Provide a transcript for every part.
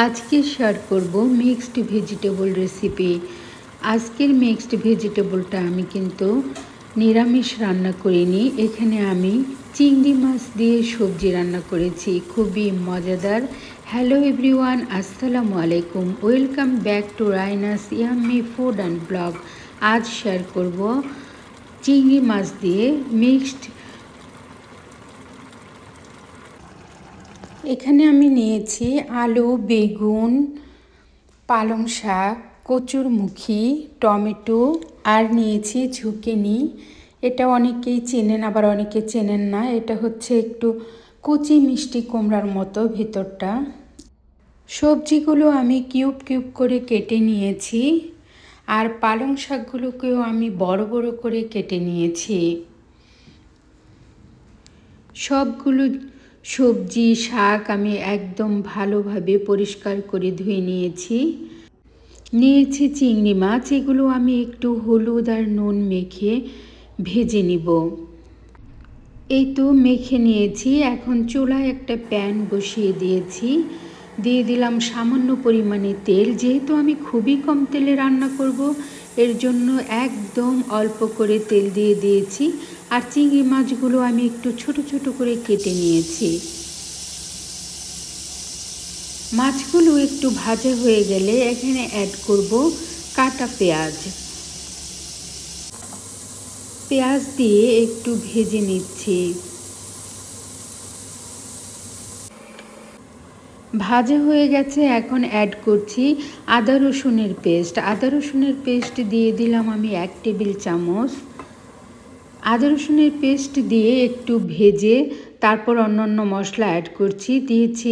আজকে শেয়ার করব mixed vegetable recipe. আজকের মিক্সড ভেজিটেবলটা আমি কিন্তু নিরামিষ রান্না করিনি। এখানে আমি চিংড়ি মাছ দিয়ে সবজি রান্না করেছি, খুবই মজাদার। হ্যালো এভরিওয়ান, আসসালামু আলাইকুম, welcome back to রাইনাস yummy food and blog. আজ শেয়ার করব চিংড়ি মাছ দিয়ে মিক্সড। এখানে আমি নিয়েছি আলু, বেগুন, পালং শাক, কচুরমুখী, টমেটো আর নিয়েছি ঝুঁকিনি। এটা অনেকেই চেনেন, আবার অনেকে চেনেন না। এটা হচ্ছে একটু কচি মিষ্টি কুমড়ার মতো ভেতরটা। সবজিগুলো আমি কিউব কিউব করে কেটে নিয়েছি, আর পালং শাকগুলোকেও আমি বড় বড় করে কেটে নিয়েছি। সবগুলো সবজি শাক আমি একদম ভালোভাবে পরিষ্কার করে ধুয়ে নিয়েছি চিংড়ি মাছ। এগুলো আমি একটু হলুদ আর নুন মেখে ভেজে নিব। এই তো মেখে নিয়েছি। এখন চুলায় একটা প্যান বসিয়ে দিয়ে দিলাম সামান্য পরিমাণে তেল। যেহেতু আমি খুবই কম তেলে রান্না করব, এর জন্য একদম অল্প করে তেল দিয়ে দিয়েছি। আর চিংড়ি মাছগুলো আমি একটু ছোট ছোট করে কেটে নিয়েছি। মাছগুলো একটু ভাজা হয়ে গেলে এখানে অ্যাড করব কাটা পেঁয়াজ দিয়ে একটু ভেজে নিচ্ছি। ভাজা হয়ে গেছে, এখন অ্যাড করছি আদা রসুনের পেস্ট দিয়ে দিলাম আমি 1 টেবিল চামচ। আদা রসুনের পেস্ট দিয়ে একটু ভেজে তারপর অন্যান্য মশলা অ্যাড করছি। দিয়েছি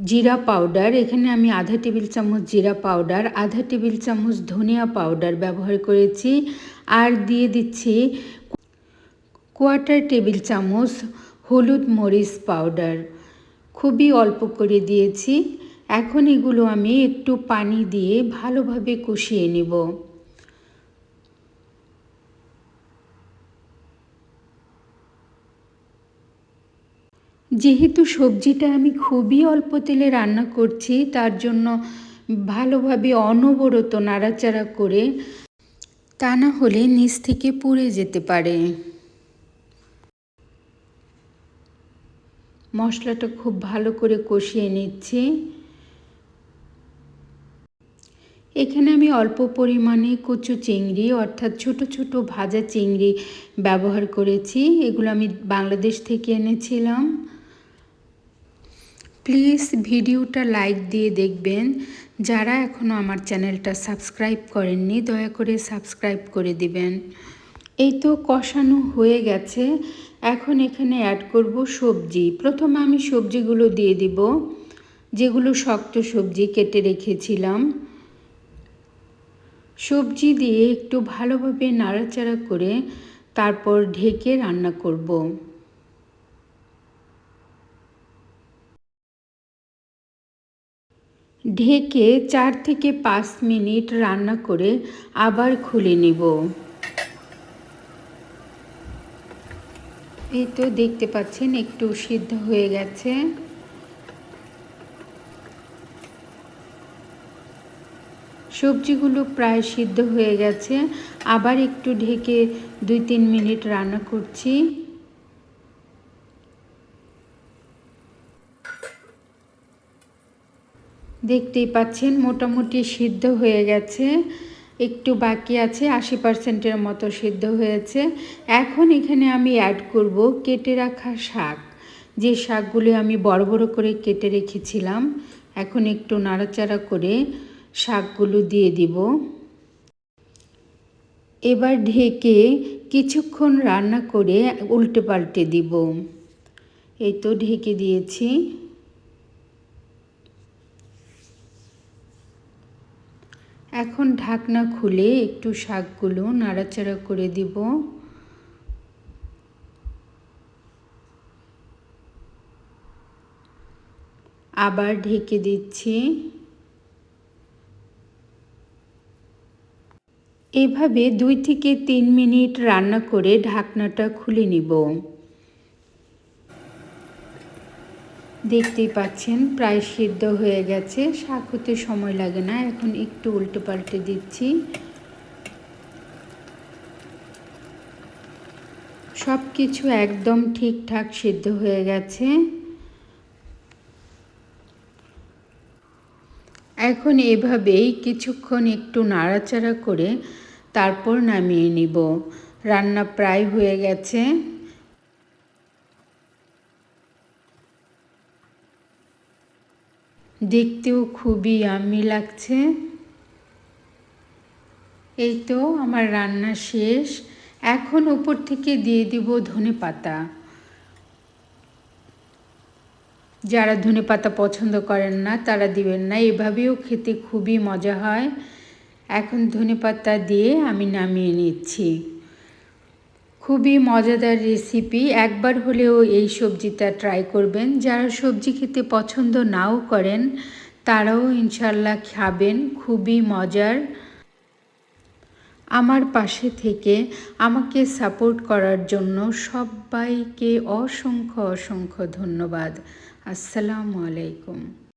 জিরা পাউডার। এখানে আমি আধা টেবিল চামচ জিরা পাউডার, আধা টেবিল চামচ ধনিয়া পাউডার ব্যবহার করেছি। আর দিয়ে দিচ্ছি 1/4 টেবিল চামচ হলুদ মরিচ পাউডার, খুবই অল্প করে দিয়েছি। এখন এগুলো আমি একটু পানি দিয়ে ভালোভাবে কষিয়ে নেব। যেহেতু সবজিটা আমি খুবই অল্প তেলে রান্না করছি, তার জন্য ভালোভাবে অনবরত নাড়াচাড়া করে, তা না হলে নিচ থেকে পুড়ে যেতে পারে। মশলাটা খুব ভালো করে কষিয়ে নিচ্ছি। এখানে আমি অল্প পরিমাণে কচু চিংড়ি অর্থাৎ ছোট ছোট ভাজা চিংড়ি ব্যবহার করেছি। এগুলো আমি বাংলাদেশ থেকে এনেছিলাম। প্লিজ ভিডিওটা লাইক দিয়ে দেখবেন। যারা এখনও আমার চ্যানেলটা সাবস্ক্রাইব করেননি, দয়া করে সাবস্ক্রাইব করে দিবেন। এই তো কষানো হয়ে গেছে। এখন এখানে অ্যাড করব সবজি। প্রথমে আমি সবজিগুলো দিয়ে দিব, যেগুলো শক্ত সবজি কেটে রেখেছিলাম। সবজি দিয়ে একটু ভালোভাবে নাড়াচাড়া করে তারপর ঢেকে রান্না করব। ঢেকে 4 থেকে 5 মিনিট রান্না করে আবার খুলে নিব। এই তো দেখতে পাচ্ছেন একটু সিদ্ধ হয়ে গেছে। সবজিগুলো প্রায় সিদ্ধ হয়ে গেছে। আবার একটু ঢেকে 2-3 মিনিট রান্না করছি। দেখতেই পাচ্ছেন মোটামুটি সিদ্ধ হয়ে গেছে, একটু বাকি আছে, 80%-এর মতো সিদ্ধ হয়েছে। এখন এখানে আমি অ্যাড করব কেটে রাখা শাক, যে শাকগুলি আমি বড় বড় করে কেটে রেখেছিলাম। এখন একটু নাড়াচাড়া করে শাকগুলো দিয়ে দিব। এবার ঢেকে কিছুক্ষণ রান্না করে উল্টে পাল্টে দিব। এই তো ঢেকে দিয়েছি। এখন ঢাকনা খুলে একটু শাকগুলো নাড়াচাড়া করে দিব। আবার ঢেকে দিচ্ছি। এভাবে 2 থেকে 3 মিনিট রান্না করে ঢাকনাটা খুলে নিব। দেখতেই পাচ্ছেন প্রায় সিদ্ধ হয়ে গেছে, শাক হতে সময় লাগে না। এখন একটু উল্টে পাল্টে দিচ্ছি। সব কিছু একদম ঠিকঠাক সিদ্ধ হয়ে গেছে। এখন এভাবেই কিছুক্ষণ একটু নাড়াচাড়া করে তারপর নামিয়ে নিব। রান্না প্রায় হয়ে গেছে। দেখতেও খুবই ইয়াম্মি লাগছে। এই তো আমার রান্না শেষ। এখন উপর থেকে দিয়ে দিব ধনেপাতা। যারা ধনেপাতা পছন্দ করেন না তারা দিবেন না, এভাবেও খেতে খুবই মজা হয়। এখন ধনেপাতা দিয়ে আমি নামিয়ে নিচ্ছি। খুবই মজাদার রেসিপি, একবার হলেও এই সবজিটা ট্রাই করবেন। যারা সবজি খেতে পছন্দ নাও করেন তারাও ইনশাল্লাহ খাবেন, খুবই মজার। আমার পাশে থেকে আমাকে সাপোর্ট করার জন্য সবাইকে অসংখ্য অসংখ্য ধন্যবাদ। আসসালামু আলাইকুম।